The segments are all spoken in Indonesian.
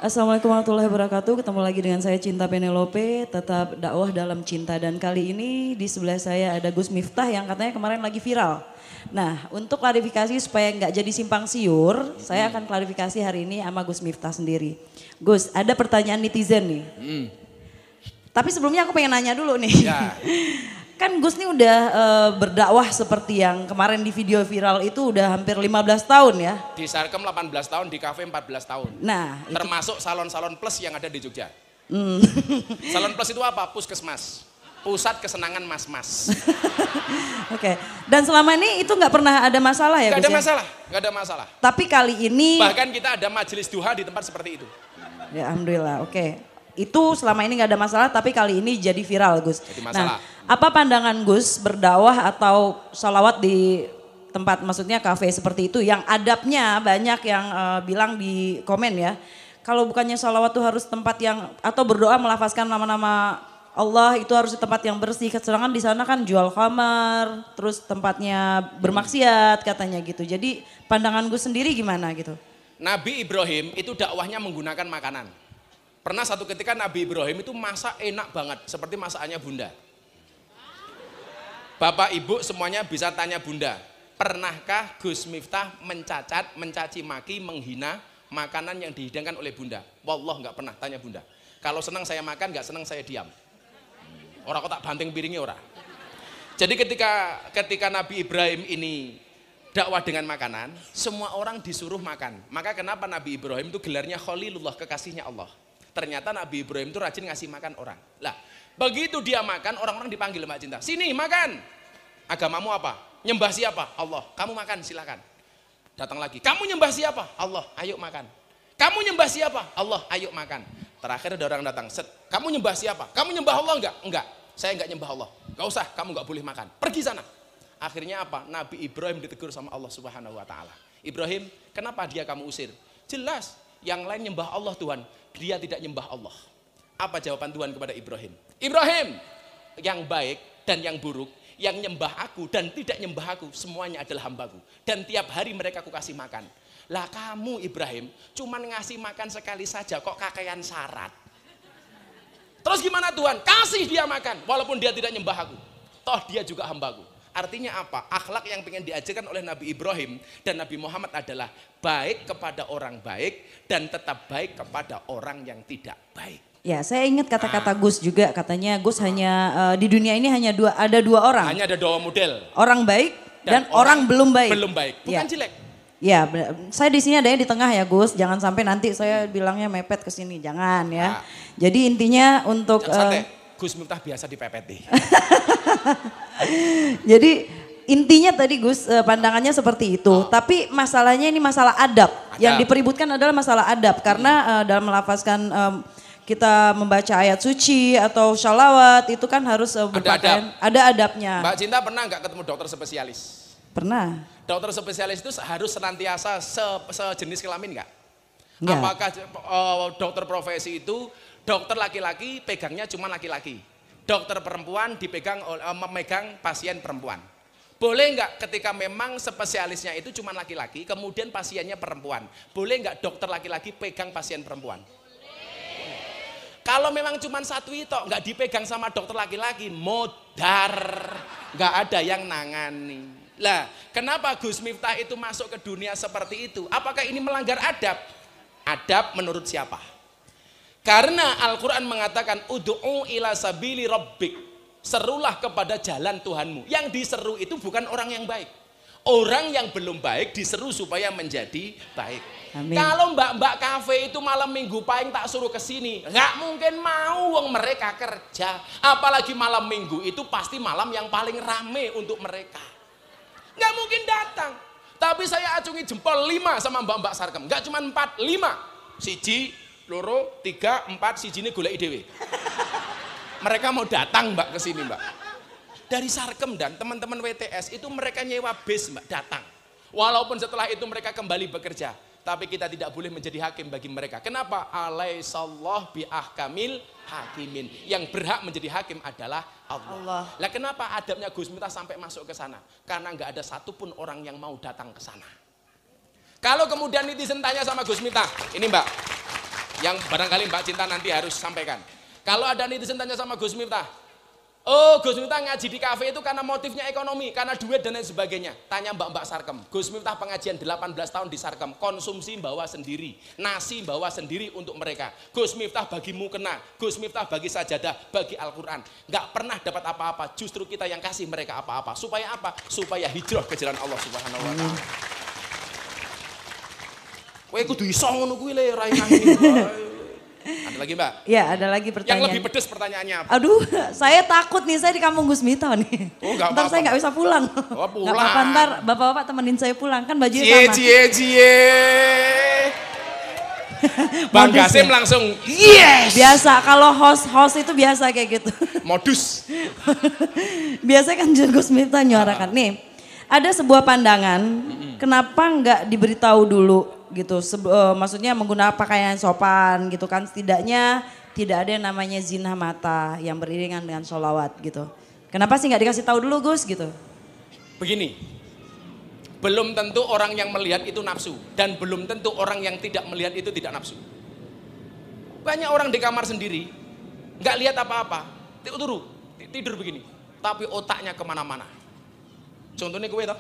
Assalamualaikum warahmatullahi wabarakatuh. Ketemu lagi dengan saya Cinta Penelope, tetap dakwah dalam cinta. Dan kali ini di sebelah saya ada Gus Miftah yang katanya kemarin lagi viral. Nah, untuk klarifikasi supaya nggak jadi simpang siur, saya akan klarifikasi hari ini sama Gus Miftah sendiri. Gus, ada pertanyaan netizen nih. Tapi sebelumnya aku pengen nanya dulu nih. Ya. Kan Gus nih udah berdakwah seperti yang kemarin di video viral itu udah hampir 15 tahun ya. Di Sarkem 18 tahun, di kafe 14 tahun. Nah, itu. Termasuk salon-salon plus yang ada di Jogja. Salon plus itu apa? Puskesmas. Pusat kesenangan mas-mas. Oke. Dan selama ini itu nggak pernah ada masalah ya Gak Gus? ada masalah, gak ada masalah. Tapi kali ini. Bahkan kita ada majelis duha di tempat seperti itu. Ya alhamdulillah, oke. Itu selama ini nggak ada masalah, tapi kali ini jadi viral Gus. Jadi masalah. Nah, apa pandangan Gus berdakwah atau sholawat di tempat, maksudnya kafe seperti itu, yang adabnya banyak yang bilang di komen ya, kalau bukannya sholawat tuh harus tempat yang, atau berdoa melafazkan nama-nama Allah itu harus di tempat yang bersih, sedangkan di sana kan jual khamar, terus tempatnya bermaksiat katanya gitu. Jadi pandangan Gus sendiri gimana gitu? Nabi Ibrahim itu dakwahnya menggunakan makanan. Pernah satu ketika Nabi Ibrahim itu masak enak banget, seperti masakannya Bunda. Bapak Ibu semuanya bisa tanya Bunda, pernahkah Gus Miftah mencacat, mencaci maki, menghina makanan yang dihidangkan oleh Bunda? Wallah nggak pernah, tanya Bunda. Kalau senang saya makan, nggak senang saya diam. Orang kok tak banting piringnya orang. Jadi ketika Nabi Ibrahim ini dakwah dengan makanan, semua orang disuruh makan. Maka kenapa Nabi Ibrahim itu gelarnya Khalilullah, kekasihnya Allah. Ternyata Nabi Ibrahim itu rajin ngasih makan orang. Lah, begitu dia makan, orang-orang dipanggil Mbak Cinta. Sini makan. Agamamu apa? Nyembah siapa? Allah. Kamu makan, silakan. Datang lagi. Kamu nyembah siapa? Allah. Ayo makan. Kamu nyembah siapa? Allah. Ayo makan. Terakhir ada orang datang. Set. Kamu nyembah siapa? Kamu nyembah Allah enggak? Enggak. Saya enggak nyembah Allah. Enggak usah, kamu enggak boleh makan. Pergi sana. Akhirnya apa? Nabi Ibrahim ditegur sama Allah Subhanahu wa taala. Ibrahim, kenapa dia kamu usir? Jelas, yang lain nyembah Allah Tuhan. Dia tidak nyembah Allah. Apa jawaban Tuhan kepada Ibrahim? Ibrahim, yang baik dan yang buruk, yang nyembah aku dan tidak nyembah aku, semuanya adalah hambaku. Dan tiap hari mereka aku kasih makan. Lah kamu Ibrahim, cuman ngasih makan sekali saja kok kakean syarat. Terus gimana Tuhan? Kasih dia makan, walaupun dia tidak nyembah aku. Toh dia juga hambaku. Artinya apa? Akhlak yang ingin diajarkan oleh Nabi Ibrahim dan Nabi Muhammad adalah baik kepada orang baik dan tetap baik kepada orang yang tidak baik. Ya, saya ingat kata-kata Gus juga, katanya Gus hanya di dunia ini hanya ada dua orang. Hanya ada dua model. Orang baik dan orang belum baik. Belum baik, bukan jelek. Ya, saya di sini adanya di tengah ya Gus. Jangan sampai nanti saya bilangnya mepet ke sini, jangan ya. Jadi intinya untuk Gus Miftah biasa dipepeti. Jadi intinya tadi Gus pandangannya seperti itu. Tapi masalahnya ini masalah adab. Yang dipeributkan adalah masalah adab. Karena dalam melafazkan kita membaca ayat suci atau sholawat itu kan harus berpakaian. Ada adabnya. Mbak Cinta pernah nggak ketemu dokter spesialis? Pernah. Dokter spesialis itu harus senantiasa sejenis kelamin nggak? Enggak. Apakah dokter profesi itu dokter laki-laki pegangnya cuma laki-laki, dokter perempuan memegang pasien perempuan? Boleh nggak ketika memang spesialisnya itu cuma laki-laki, kemudian pasiennya perempuan, boleh nggak dokter laki-laki pegang pasien perempuan? Kalau memang cuma satu itu nggak dipegang sama dokter laki-laki, modar, nggak ada yang nangani. Lah, kenapa Gus Miftah itu masuk ke dunia seperti itu? Apakah ini melanggar adab? Adab menurut siapa? Karena Al-Quran mengatakan ud'u ila sabili rabbik, serulah kepada jalan Tuhanmu. Yang diseru itu bukan orang yang baik. Orang yang belum baik diseru supaya menjadi baik. Amin. Kalau mbak-mbak kafe itu malam minggu paling tak suruh ke sini, nggak mungkin mau, wong mereka kerja. Apalagi malam minggu itu pasti malam yang paling rame untuk mereka. Nggak mungkin datang. Tapi saya acungi jempol 5 sama mbak-mbak Sarkem. Nggak cuma 4, 5. Siji, loro, 3, 4, siji ini golek dhewe. Mereka mau datang mbak ke sini mbak. Dari Sarkem dan teman-teman WTS itu mereka nyewa bis mbak, datang. Walaupun setelah itu mereka kembali bekerja. Tapi kita tidak boleh menjadi hakim bagi mereka. Kenapa? Alaihissallah bi'ahkamil hakimin. Yang berhak menjadi hakim adalah Allah. Lah kenapa adabnya Gus Miftah sampai masuk ke sana? Karena nggak ada satupun orang yang mau datang ke sana. Kalau kemudian netizen tanya sama Gus Miftah, ini mbak, yang barangkali Mbak Cinta nanti harus sampaikan. Kalau ada netizen tanya sama Gus Miftah, oh Gus Miftah ngaji di kafe itu karena motifnya ekonomi, karena duit dan lain sebagainya. Tanya Mbak Sarkem, Gus Miftah pengajian 18 tahun di Sarkem, konsumsi bawa sendiri, nasi bawa sendiri untuk mereka. Gus Miftah bagi mukena, Gus Miftah bagi sajadah, bagi Al-Quran. Nggak pernah dapat apa-apa, justru kita yang kasih mereka apa-apa. Supaya apa? Supaya hijrah ke jalan Allah Subhanahu wa Ta'ala. Kowe kudu iso ngono kuwi le ra ini. Ada lagi Mbak? Ya, ada lagi pertanyaan. Yang lebih pedes pertanyaannya apa? Aduh, saya takut nih, saya di kampung Gus Miftah nih. Oh, ntar apa-apa. Saya nggak bisa pulang. Oh, pulang. Nggak apa-apa, ntar bapak-bapak temenin saya pulang, kan bajunya sama. Cie. Bang Gasim langsung, yes! Biasa, kalau host itu biasa kayak gitu. Modus. Biasanya kan Gus Miftah nyuarakan. Nih, ada sebuah pandangan, kenapa nggak diberitahu dulu gitu, maksudnya menggunakan pakaian sopan gitu kan, setidaknya tidak ada yang namanya zina mata yang beriringan dengan sholawat gitu. Kenapa sih nggak dikasih tahu dulu Gus gitu? Begini, belum tentu orang yang melihat itu nafsu dan belum tentu orang yang tidak melihat itu tidak nafsu. Banyak orang di kamar sendiri, nggak lihat apa-apa, tidur begini, tapi otaknya kemana-mana. Contohnya gue toh,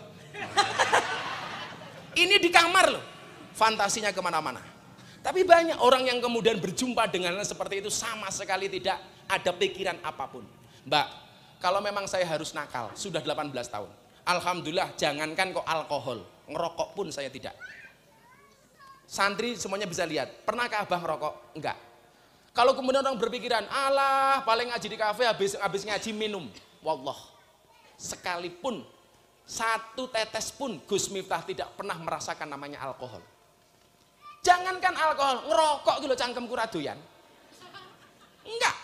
ini di kamar loh. Fantasinya kemana-mana. Tapi banyak orang yang kemudian berjumpa dengan hal seperti itu sama sekali tidak ada pikiran apapun. Mbak, kalau memang saya harus nakal, sudah 18 tahun. Alhamdulillah, jangankan kok alkohol, ngerokok pun saya tidak. Santri semuanya bisa lihat, pernahkah abah ngerokok? Enggak. Kalau kemudian orang berpikiran, alah paling ngaji di kafe habis ngaji minum. Wallah, sekalipun satu tetes pun Gus Miftah tidak pernah merasakan namanya alkohol. Jangankan alkohol, ngerokok gitu cangkemku radoyan. Enggak.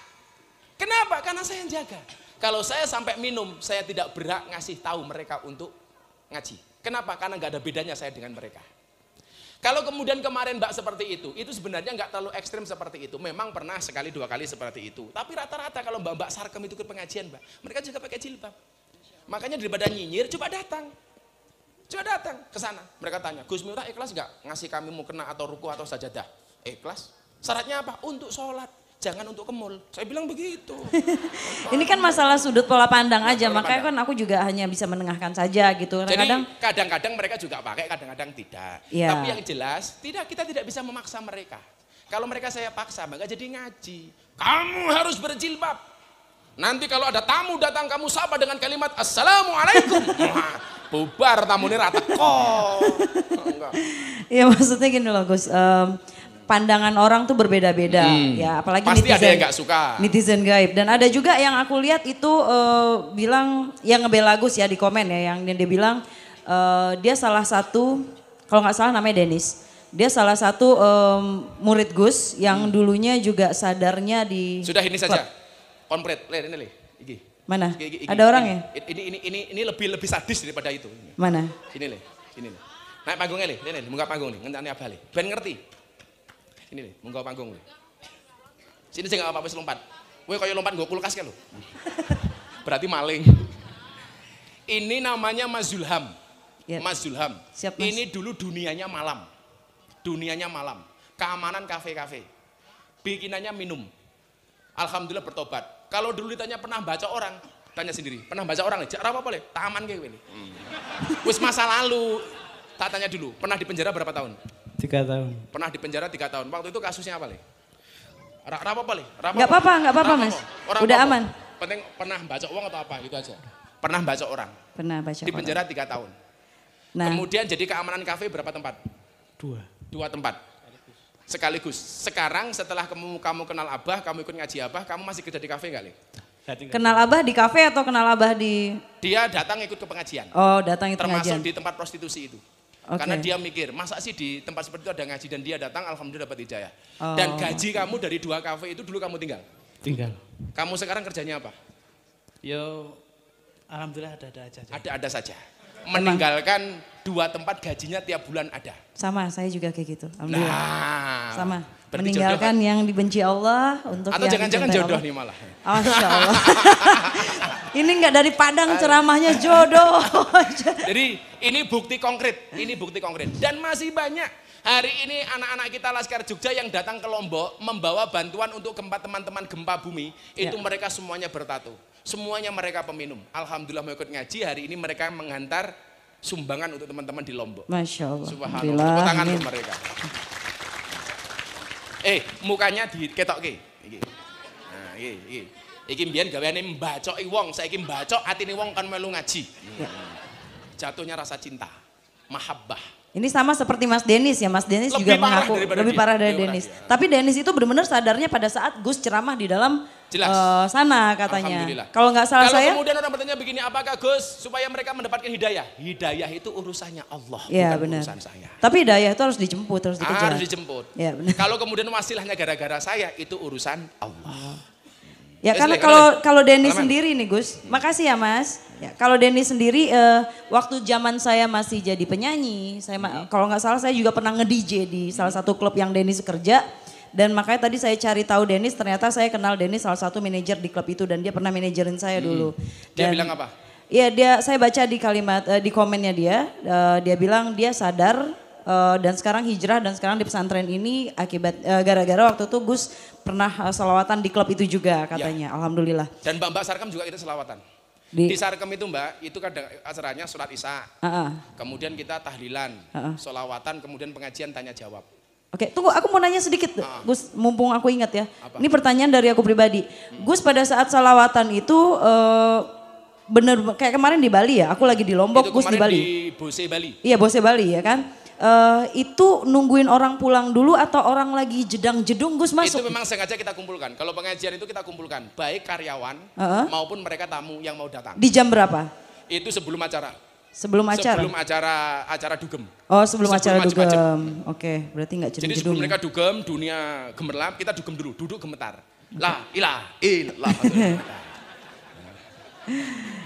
Kenapa? Karena saya yang jaga. Kalau saya sampai minum, saya tidak berhak ngasih tahu mereka untuk ngaji. Kenapa? Karena nggak ada bedanya saya dengan mereka. Kalau kemudian kemarin Mbak seperti itu sebenarnya nggak terlalu ekstrim seperti itu. Memang pernah sekali dua kali seperti itu. Tapi rata-rata kalau Mbak Sarkem itu ke pengajian Mbak, mereka juga pakai jilbab. Makanya daripada nyinyir, coba datang ke sana. Mereka tanya, Gus Miftah ikhlas nggak ngasih kami mukena atau ruku atau sajadah? Ikhlas. Syaratnya apa? Untuk sholat, jangan untuk kemul. Saya bilang begitu. Ini kan masalah sudut pola pandang aja, makanya kan aku juga hanya bisa menengahkan saja gitu. Jadi kadang-kadang mereka juga pakai, kadang-kadang tidak. Ya. Tapi yang jelas, kita tidak bisa memaksa mereka. Kalau mereka saya paksa, maka jadi ngaji. Kamu harus berjilbab. Nanti kalau ada tamu datang kamu sapa dengan kalimat Assalamualaikum. Wah, bubar tamu ini rata kok. Ya maksudnya gini loh Gus, pandangan orang tuh berbeda-beda ya, apalagi pasti netizen, ada yang gak suka. Netizen gaib. Dan ada juga yang aku lihat itu bilang, yang ngebela Gus ya di komen ya, yang dia bilang dia salah satu, kalau nggak salah namanya Dennis. Dia salah satu murid Gus yang dulunya juga sadarnya di... Sudah ini saja. Komplit, lihat ini lih, iki. Mana? Iki. Ada orang ya? Ini lebih sadis daripada itu. Mana? Ini lih. Naik panggungnya lih, ini munggah panggung nih, ngenteni apa lih. Ben ngerti. Ini lih, munggah panggung lih. Sini sih nggak apa-apa lompat. Kowe kaya lompat nggo kulkas kan lho. Berarti maling. Ini namanya Mas Zulham. Ya. Mas Zulham. Siap, Mas. Ini dulu dunianya malam. Keamanan kafe-kafe. Bikinannya minum. Alhamdulillah bertobat. Kalau dulu ditanya pernah baca orang, tanya sendiri, pernah baca orang nih? Apa boleh? Taman kayak gini. Wis masa lalu. Tak tanya dulu, pernah di penjara berapa tahun? 3 tahun. Pernah di penjara 3 tahun. Waktu itu kasusnya apa, Le? Apa boleh? Nggak apa-apa Mas. Udah aman. Penting pernah baca uang atau apa gitu aja. Pernah baca orang. Pernah baca. Di penjara 3 tahun. Nah. Kemudian jadi keamanan kafe berapa tempat? 2 tempat. Sekaligus. Sekarang setelah kamu kenal Abah, kamu ikut ngaji Abah, kamu masih kerja di kafe nggak, Le? Kenal Abah di kafe atau kenal Abah di... Dia datang ikut ke pengajian. Oh, datang ikut termasuk pengajian. di tempat prostitusi itu. Okay. Karena dia mikir, masa sih di tempat seperti itu ada ngaji, dan dia datang alhamdulillah dapat hidayah. Dan gaji kamu dari 2 kafe itu dulu kamu tinggal? Kamu sekarang kerjanya apa? Yo, alhamdulillah ada-ada aja. Ada-ada saja. Meninggalkan 2 tempat gajinya tiap bulan ada. Sama, saya juga kayak gitu. Alhamdulillah. Nah, sama. jodoh, Meninggalkan kan? yang dibenci Allah untuk atau yang jangan-jangan jodoh Allah. Nih malah. Masya Allah. Ini enggak dari Padang ceramahnya jodoh. Jadi ini bukti konkret, Dan masih banyak. Hari ini anak-anak kita Laskar Jogja yang datang ke Lombok membawa bantuan untuk teman-teman gempa bumi, itu mereka semuanya bertato. Semuanya mereka peminum. Alhamdulillah mau ikut ngaji, hari ini mereka menghantar sumbangan untuk teman-teman di Lombok. Masya Allah. Subhanallah. Tepuk tangan untuk mereka. Mukanya diketokke. Iki. Nah, iki. Iki mbiyen gaweane mbacoki wong, saiki mbacok atine wong kan melu ngaji. Jatuhnya rasa cinta, mahabbah. Ini sama seperti Mas Denis ya, Mas Denis juga mengaku lebih parah dari Denis. Tapi Denis itu benar-benar sadarnya pada saat Gus ceramah di dalam sana katanya. Kalau nggak salah saya. Kalau kemudian orang bertanya begini, apakah Gus supaya mereka mendapatkan hidayah? Hidayah itu urusannya Allah, ya, bukan benar. urusan saya. Tapi hidayah itu harus dijemput, harus dikejar. Harus dijemput. Ya, benar. Kalau kemudian wasilahnya gara-gara saya, itu urusan Allah. Ya karena kalau Denis sendiri nih Gus, makasih ya Mas. Ya, kalau Denis sendiri waktu zaman saya masih jadi penyanyi, kalau nggak salah saya juga pernah nge-DJ di salah satu klub yang Denis kerja. Dan makanya tadi saya cari tahu Denis, ternyata saya kenal Denis salah satu manajer di klub itu dan dia pernah manajerin saya dulu. Dia bilang apa? Iya saya baca di kalimat di komennya dia bilang dia sadar dan sekarang hijrah dan sekarang di pesantren ini akibat gara-gara waktu itu Gus pernah selawatan di klub itu juga katanya. Ya. Alhamdulillah. Dan Mbak Sarkem juga kita selawatan. Di Sarkem itu Mbak, itu kadang acaranya sholat isya, kemudian kita tahlilan, sholawatan, kemudian pengajian tanya jawab. Oke, tunggu aku mau nanya sedikit Gus, mumpung aku ingat ya. Apa? Ini pertanyaan dari aku pribadi. Gus pada saat sholawatan itu bener kayak kemarin di Bali ya, aku lagi di Lombok, itu Gus di Bali. Di Bose Bali. Iya Bose Bali ya kan. Itu nungguin orang pulang dulu atau orang lagi jedang-jedung Gus masuk? Itu memang sengaja kita kumpulkan. Kalau pengajian itu kita kumpulkan, baik karyawan maupun mereka tamu yang mau datang. Di jam berapa? Itu sebelum acara. Sebelum acara? Sebelum acara dugem. Oh sebelum acara dugem. Oke, berarti nggak jedung-jedung. Jadi sebelum mereka dugem, dunia gemerlap, kita dugem dulu, duduk gemetar. La ilaha illallah.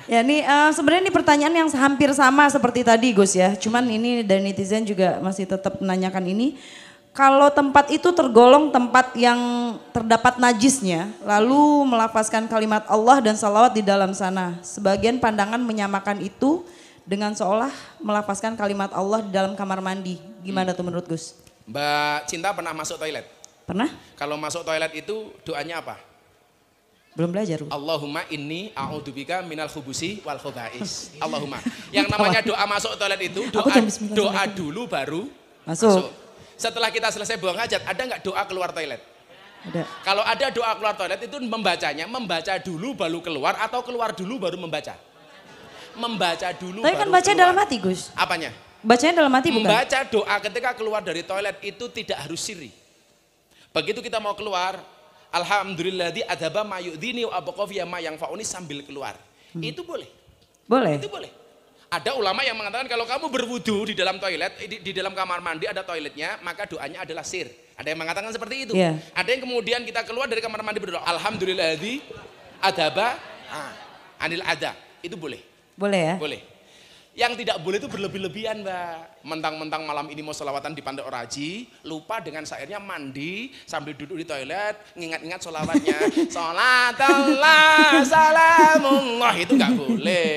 Ya ini sebenarnya ini pertanyaan yang hampir sama seperti tadi Gus ya. Cuman ini dari netizen juga masih tetap menanyakan ini. Kalau tempat itu tergolong tempat yang terdapat najisnya, lalu melafazkan kalimat Allah dan salawat di dalam sana. Sebagian pandangan menyamakan itu dengan seolah melafazkan kalimat Allah di dalam kamar mandi. Gimana tuh menurut Gus? Mbak Cinta pernah masuk toilet? Pernah? Kalau masuk toilet itu doanya apa? Belum belajar. Allahumma inni a'udzubika minal khubusi wal khobais. Allahumma. Yang namanya doa masuk toilet itu doa dulu baru masuk. Setelah kita selesai buang hajat, ada nggak doa keluar toilet? Ada. Kalau ada doa keluar toilet itu membaca dulu baru keluar atau keluar dulu baru membaca? Membaca dulu. Tapi kan baca dalam hati Gus. Apanya? Bacanya dalam hati bukan? Membaca doa ketika keluar dari toilet itu tidak harus sirri. Begitu kita mau keluar, alhamdulilladzi adzaba ma yu'dhini wa abqa fi ma yang fauni sambil keluar. Itu boleh. Boleh. Itu boleh. Ada ulama yang mengatakan kalau kamu berwudu di dalam toilet, di dalam kamar mandi ada toiletnya, maka doanya adalah sir. Ada yang mengatakan seperti itu. Yeah. Ada yang kemudian kita keluar dari kamar mandi berdoa, alhamdulilladzi adzaba anil adza. Itu boleh. Boleh ya? Boleh. Yang tidak boleh itu berlebih-lebihan Mbak. Mentang-mentang malam ini mau selawatan di Pantai Oraji, lupa dengan syairnya mandi sambil duduk di toilet, ngingat-ingat sholawatnya. Sholatullah salamullah, itu nggak boleh.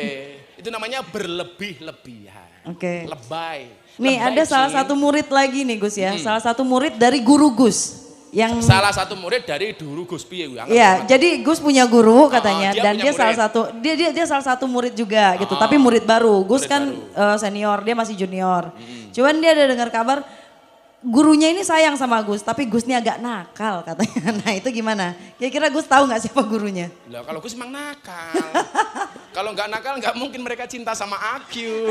Itu namanya berlebih-lebihan. Oke. Lebay. Nih lebay ada salah satu murid lagi nih Gus ya, salah satu murid dari guru Gus. Yang salah satu murid dari guru Gus piye. Iya, jadi Gus punya guru katanya dan dia salah satu dia salah satu murid juga gitu, tapi murid baru. Gus kan senior, dia masih junior. Cuman dia ada dengar kabar gurunya ini sayang sama Gus, tapi Gus ini agak nakal katanya. Nah, itu gimana? Kira-kira Gus tahu nggak siapa gurunya? Lah kalau Gus emang nakal. Kalau nggak nakal nggak mungkin mereka cinta sama Akyu.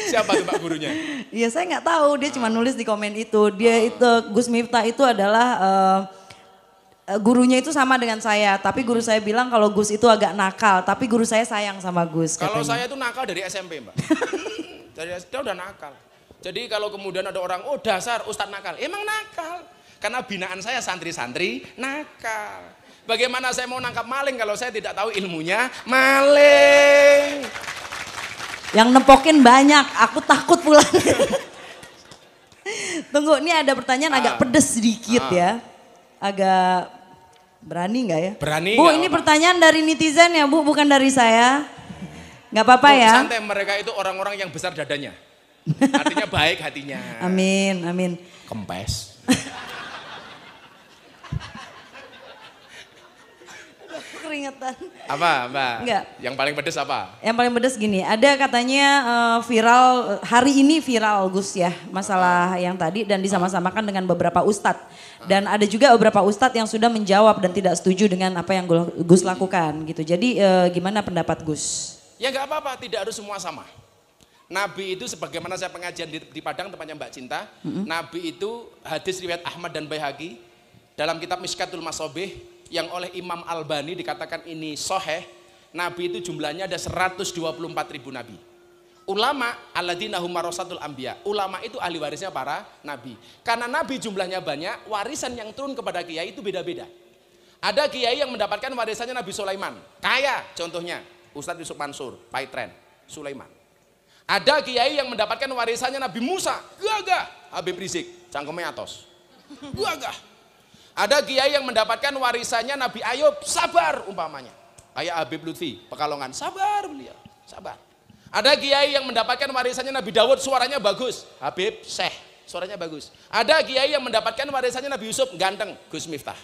Siapa tuh Pak gurunya? Iya saya nggak tahu, dia cuma nulis di komen itu. Dia itu Gus Miftah itu adalah gurunya itu sama dengan saya, tapi guru saya bilang kalau Gus itu agak nakal, tapi guru saya sayang sama Gus. Kalau saya itu nakal dari SMP Mbak. Dari SD udah nakal. Jadi kalau kemudian ada orang, oh dasar Ustadz nakal, emang nakal. Karena binaan saya santri-santri nakal. Bagaimana saya mau nangkap maling kalau saya tidak tahu ilmunya maling. Yang nempokin banyak, aku takut pulang. Tunggu, ini ada pertanyaan agak pedes sedikit ya. Agak berani nggak ya? Berani. Bu, ini pertanyaan dari netizen ya Bu, bukan dari saya. Nggak apa-apa ya. Santai, mereka itu orang-orang yang besar dadanya. Artinya baik hatinya. Amin, amin. Kempes. Keringetan. Apa, Mbak? Enggak. Yang paling pedes apa? Yang paling pedas gini, ada katanya viral, hari ini viral Gus ya, masalah yang tadi dan disama-samakan dengan beberapa ustadz. Dan ada juga beberapa ustadz yang sudah menjawab dan tidak setuju dengan apa yang Gus lakukan gitu. Jadi gimana pendapat Gus? Ya nggak apa-apa, tidak harus semua sama. Nabi itu sebagaimana saya pengajian di Padang tempatnya Mbak Cinta, Nabi itu hadis riwayat Ahmad dan Baihaqi dalam kitab Mishkatul Masobih yang oleh Imam Albani dikatakan ini soheh. Nabi itu jumlahnya ada 124.000 nabi. Ulama alladzina hum warasatul anbiya. Ulama itu ahli warisnya para nabi. Karena nabi jumlahnya banyak, warisan yang turun kepada kiai itu beda-beda. Ada kiai yang mendapatkan warisannya Nabi Sulaiman, kaya contohnya Ustadz Yusuf Mansur, Paitren, Sulaiman. Ada kiai yang mendapatkan warisannya Nabi Musa, gagah, Habib Rizik, cangkemnya atos, gagah. Ada kiai yang mendapatkan warisannya Nabi Ayub, sabar umpamanya. Kayak Habib Lutfi, Pekalongan, sabar beliau, sabar. Ada kiai yang mendapatkan warisannya Nabi Dawud, suaranya bagus, Habib Syekh, suaranya bagus. Ada kiai yang mendapatkan warisannya Nabi Yusuf, ganteng, Gus Miftah.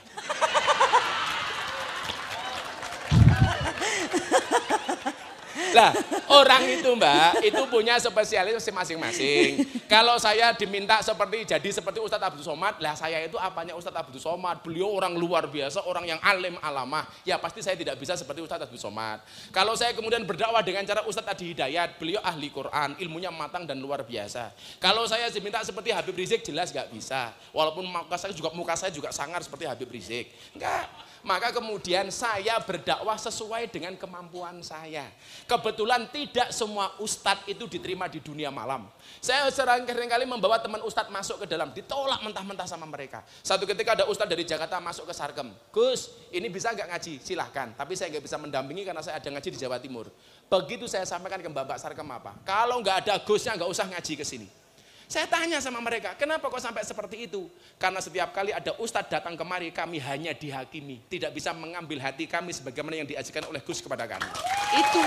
Lah, orang itu Mbak, itu punya spesialis masing-masing. Kalau saya diminta jadi seperti Ustadz Abdul Somad, lah saya itu apanya Ustadz Abdul Somad? Beliau orang luar biasa, orang yang alim alamah. Ya pasti saya tidak bisa seperti Ustadz Abdul Somad. Kalau saya kemudian berdakwah dengan cara Ustadz Adi Hidayat, beliau ahli Quran, ilmunya matang dan luar biasa. Kalau saya diminta seperti Habib Rizik, jelas nggak bisa. Walaupun muka saya juga sangar seperti Habib Rizik. Enggak. Maka kemudian saya berdakwah sesuai dengan kemampuan saya. Kebetulan tidak semua ustadz itu diterima di dunia malam. Saya seringkali membawa teman ustadz masuk ke dalam, ditolak mentah-mentah sama mereka. Satu ketika ada ustadz dari Jakarta masuk ke Sarkem. Gus, ini bisa nggak ngaji? Silahkan, tapi saya nggak bisa mendampingi karena saya ada ngaji di Jawa Timur. Begitu saya sampaikan ke Bapak Sarkem apa? Kalau nggak ada Gusnya nggak usah ngaji ke sini. Saya tanya sama mereka, kenapa kok sampai seperti itu? Karena setiap kali ada ustadz datang kemari, kami hanya dihakimi. Tidak bisa mengambil hati kami sebagaimana yang diajarkan oleh Gus kepada kami. Itu.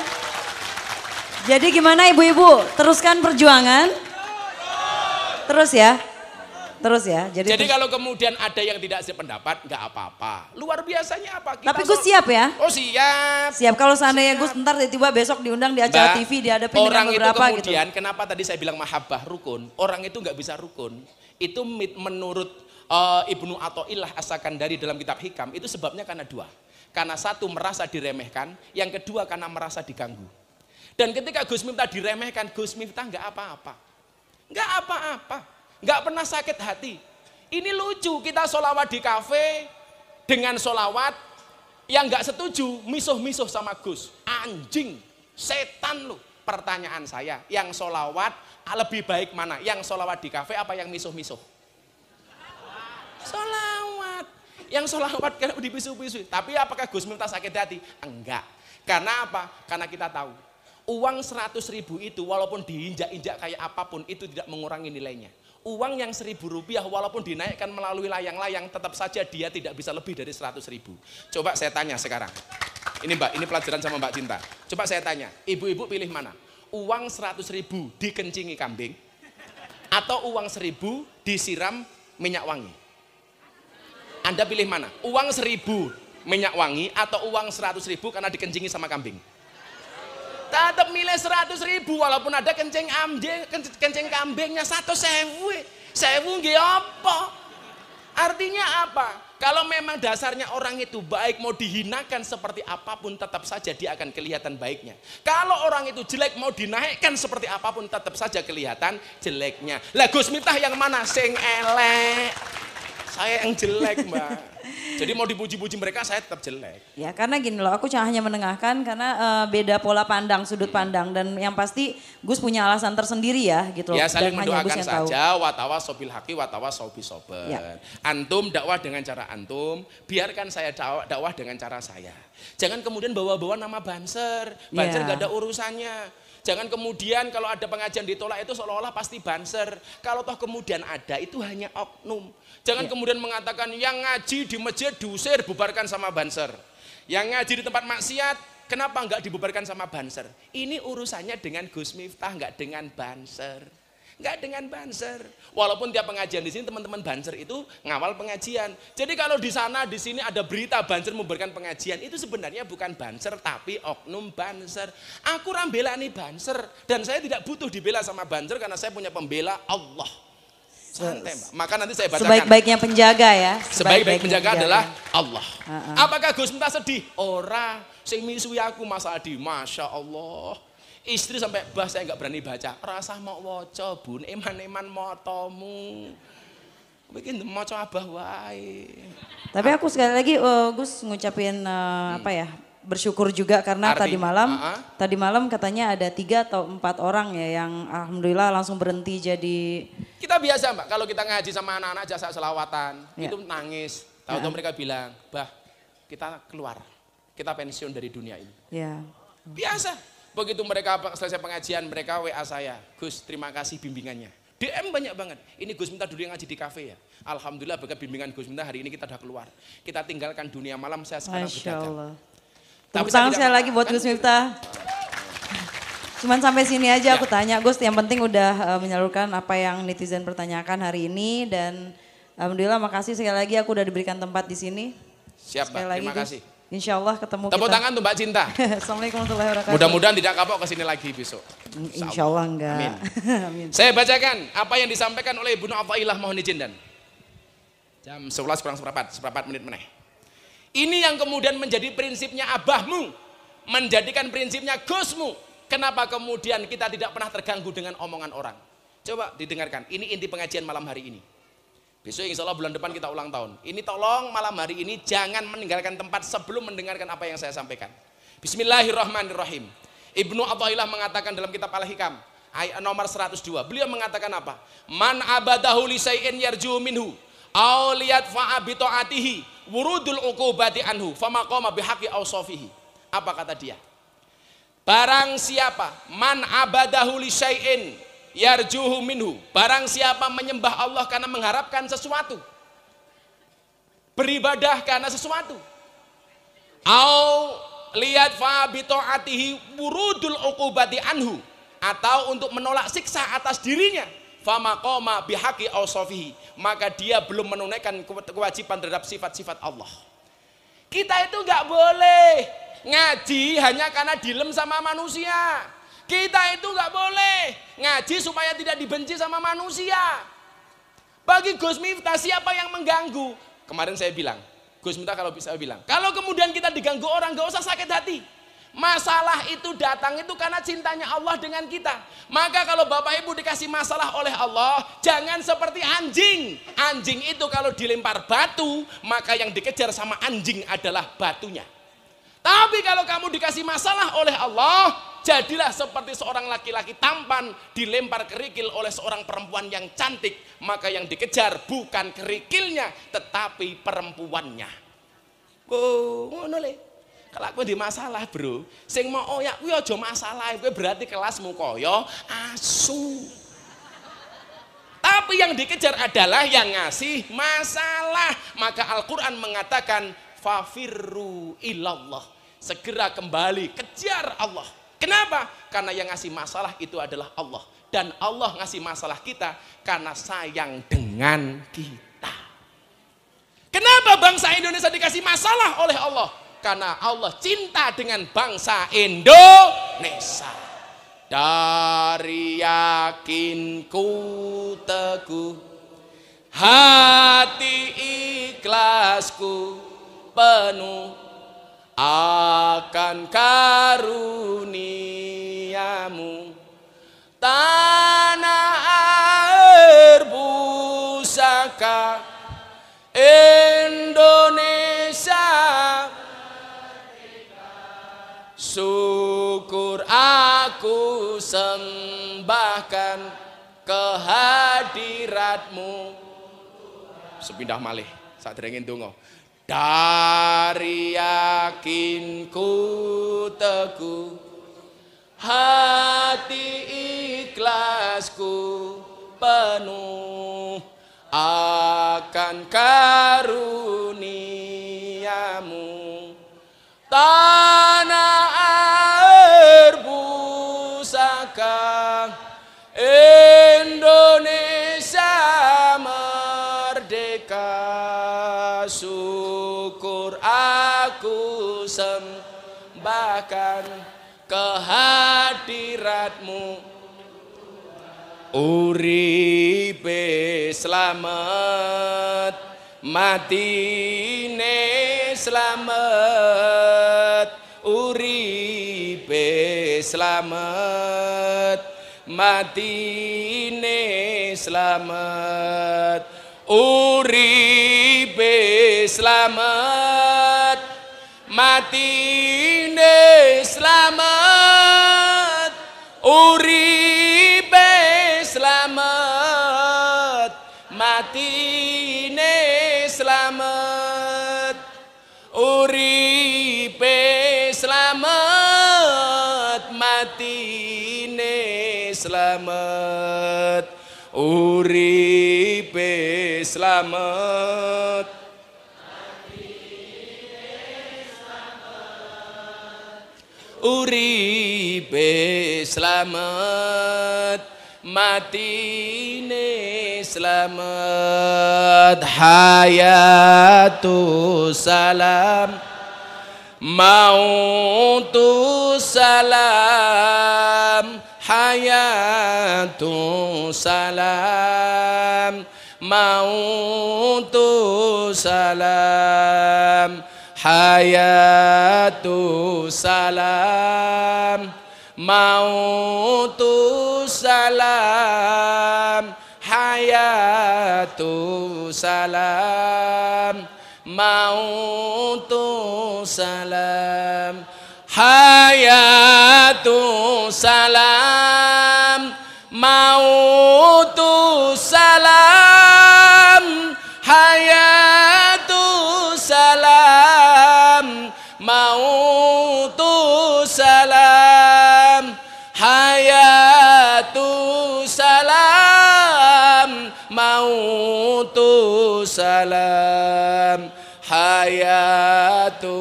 Jadi gimana ibu-ibu? Teruskan perjuangan? Terus ya? Terus ya? Jadi kalau kemudian ada yang tidak sependapat, nggak apa-apa. Luar biasanya apa? Tapi Gus siap ya? Oh siap. Siap, kalau seandainya Gus ntar tiba-tiba besok diundang di acara Mbak, TV, dihadapin dengan beberapa orang itu kemudian, gitu. kenapa tadi saya bilang mahabbah rukun? Orang itu nggak bisa rukun. Itu menurut Ibnu Athaillah As-Sakandari dalam kitab Hikam, itu sebabnya karena dua. Karena satu merasa diremehkan, yang kedua karena merasa diganggu. Dan ketika Gus Miftah diremehkan, Gus Miftah nggak apa-apa. Nggak apa-apa. Nggak pernah sakit hati. Ini lucu, kita sholawat di kafe dengan sholawat yang nggak setuju, misuh-misuh sama Gus. Anjing, setan lu. Pertanyaan saya, yang sholawat lebih baik mana? Yang sholawat di kafe apa yang misuh-misuh? Sholawat. Yang sholawat kan dibisuh-bisuh. Tapi apakah Gus Miftah sakit hati? Enggak. Karena apa? Karena kita tahu. Uang 100.000 itu walaupun diinjak-injak kayak apapun itu tidak mengurangi nilainya. Uang yang 1.000 rupiah walaupun dinaikkan melalui layang-layang tetap saja dia tidak bisa lebih dari 100.000. Coba saya tanya sekarang. Ini Mbak, ini pelajaran sama Mbak Cinta. Coba saya tanya, ibu-ibu pilih mana? Uang 100.000 dikencingi kambing atau uang 1.000 disiram minyak wangi? Anda pilih mana? Uang 1.000 minyak wangi atau uang 100.000 karena dikencingi sama kambing? Tetap milih 100.000 walaupun ada kencing kambingnya 100.000. 1.000 nggih apa? Artinya apa? Kalau memang dasarnya orang itu baik, mau dihinakan seperti apapun tetap saja dia akan kelihatan baiknya. Kalau orang itu jelek, mau dinaikkan seperti apapun tetap saja kelihatan jeleknya. Lah Gus Miftah yang mana? Sing elek. Saya yang jelek Mbak. Jadi mau dipuji-puji mereka saya tetap jelek. Ya karena gini loh, aku hanya menengahkan karena beda pola pandang, sudut pandang. Dan yang pasti Gus punya alasan tersendiri ya gitu loh. Ya saling dan hanya Gus mendoakan yang tahu. saja, watawasaw bil haqi watawasaw bisober. Ya. Antum dakwah dengan cara antum, biarkan saya dakwah dengan cara saya. Jangan kemudian bawa-bawa nama Banser. Banser Ya. gak ada urusannya. Jangan kemudian kalau ada pengajian ditolak itu seolah-olah pasti Banser. Kalau toh kemudian ada itu hanya oknum. Jangan kemudian mengatakan yang ngaji di masjid diusir, bubarkan sama Banser. Yang ngaji di tempat maksiat, kenapa enggak dibubarkan sama Banser? Ini urusannya dengan Gus Miftah, enggak dengan Banser. Enggak dengan banser. Walaupun tiap pengajian di sini teman-teman banser itu ngawal pengajian. Jadi kalau di sana di sini ada berita banser memberikan pengajian, itu sebenarnya bukan banser tapi oknum banser. Aku rambela nih banser dan saya tidak butuh dibela sama banser karena saya punya pembela Allah. Santai, Mbak. Maka nanti saya bacakan. Sebaik-baiknya penjaga ya. Sebaik-baik penjaga adalah Allah. Apakah Gus Miftah sedih? Ora, sing misui aku Mas Adi, Masya Allah. Istri sampai bah saya nggak berani baca. Rasa mau waca bun, eman-eman motomu. Bikin maca abah wae. Tapi aku sekali lagi Gus ngucapin apa ya? Bersyukur juga karena tadi malam katanya ada 3 atau 4 orang ya yang alhamdulillah langsung berhenti jadi. Kita biasa Mbak, kalau kita ngaji sama anak-anak jasa selawatan, itu nangis. Tahu-tahu mereka bilang, bah kita keluar, kita pensiun dari dunia ini. Ya. Biasa. Begitu mereka selesai pengajian, mereka WA saya, Gus terima kasih bimbingannya. DM banyak banget. Ini Gus Miftah dulu yang ngaji di kafe ya. Alhamdulillah berkat bimbingan Gus Miftah hari ini kita udah keluar. Kita tinggalkan dunia malam, saya sekarang berdagang. Tepuk tangan sekali lagi buat Gus Miftah. Cuman sampai sini aja aku tanya Gus, yang penting udah menyalurkan apa yang netizen pertanyakan hari ini dan alhamdulillah makasih sekali lagi aku udah diberikan tempat di sini. Siap Mbak, terima kasih. Insya Allah ketemu Tepuk tangan untuk Mbak Cinta. Assalamualaikum warahmatullahi wabarakatuh. Mudah-mudahan tidak kapok kesini lagi besok. Insya Allah enggak. Amin. Amin. Saya bacakan apa yang disampaikan oleh Ibnu Athaillah, mohon izin dan jam 11 kurang seperempat menit meneh. Ini yang kemudian menjadi prinsipnya abahmu, menjadikan prinsipnya Gusmu. Kenapa kemudian kita tidak pernah terganggu dengan omongan orang? Coba didengarkan, ini inti pengajian malam hari ini. Besok insya Allah bulan depan kita ulang tahun. Ini tolong malam hari ini jangan meninggalkan tempat sebelum mendengarkan apa yang saya sampaikan. Bismillahirrahmanirrahim. Ibnu Athaillah mengatakan dalam kitab Al-Hikam ayat nomor 102. Beliau mengatakan apa? Man abadahu li syai'in yarju minhu aw liyadfa'a bi ta'atihi wurudul uqubati anhu famaqama bihaqqi awsafihi. Apa kata dia? Barang siapa man abadahu li syai'in yarjuhu minhu, barang siapa menyembah Allah karena mengharapkan sesuatu, beribadah karena sesuatu, au lihat fa bi ta'atihi wurudul uqubati anhu, atau untuk menolak siksa atas dirinya, famaqama bihaqqi awsafihi, maka dia belum menunaikan kewajiban terhadap sifat-sifat Allah. Kita itu nggak boleh ngaji hanya karena dilem sama manusia. Kita itu nggak boleh ngaji supaya tidak dibenci sama manusia. Bagi Gus Miftah siapa yang mengganggu? Kemarin saya bilang, Gus Miftah kalau bisa bilang, kalau kemudian kita diganggu orang nggak usah sakit hati. Masalah itu datang itu karena cintanya Allah dengan kita. Maka kalau Bapak Ibu dikasih masalah oleh Allah, jangan seperti anjing. Anjing itu kalau dilempar batu, maka yang dikejar sama anjing adalah batunya. Tapi kalau kamu dikasih masalah oleh Allah, jadilah seperti seorang laki-laki tampan dilempar kerikil oleh seorang perempuan yang cantik, maka yang dikejar bukan kerikilnya tetapi perempuannya. Oh, ngono le. Kalau aku di masalah, Bro, sing mau oyak kuwi aja masalah, kuwi berarti kelasmu kaya asu. Tapi yang dikejar adalah yang ngasih masalah. Maka Al-Qur'an mengatakan fafirru ilallah. Segera kembali, kejar Allah. Kenapa? Karena yang ngasih masalah itu adalah Allah. Dan Allah ngasih masalah kita karena sayang dengan kita. Kenapa bangsa Indonesia dikasih masalah oleh Allah? Karena Allah cinta dengan bangsa Indonesia. Dari yakinku teguh, hati ikhlasku penuh akan karuniamu, tanah air pusaka Indonesia, syukur aku sembahkan kehadiratmu. Sepindah malih saat derengin donga. Dari yakinku teguh, hati ikhlasku penuh akan karuniamu, tanah air pusaka Indonesia, syukur aku sembahkan kehadiratmu. Uripe slamet, matine slamet. Uripe slamet, matine slamet. Uripe slamet, matine slamet. Uripe slamet, matine slamet. Uripe slamet, matine slamet. Uripe slamet, uripe slamet, matine slamet. Hayatu salam, mautu salam. Hayatu salam, mautu salam. Hayatu salam, mautu salam. Hayatu salam, mautu salam. Hayatu salam, mautu salam. Hayatu salam, mautu salam. Hayatu salam, mautu salam. Hayatu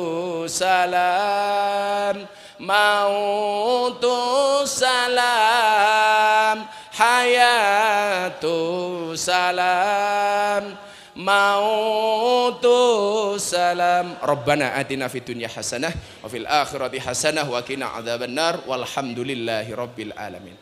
salam, mautu salam. Hayatu salam, mautu salam. Rabbana atina fid dunya hasanah wa fil akhirati hasanah wa qina adzabannar walhamdulillahi rabbil alamin.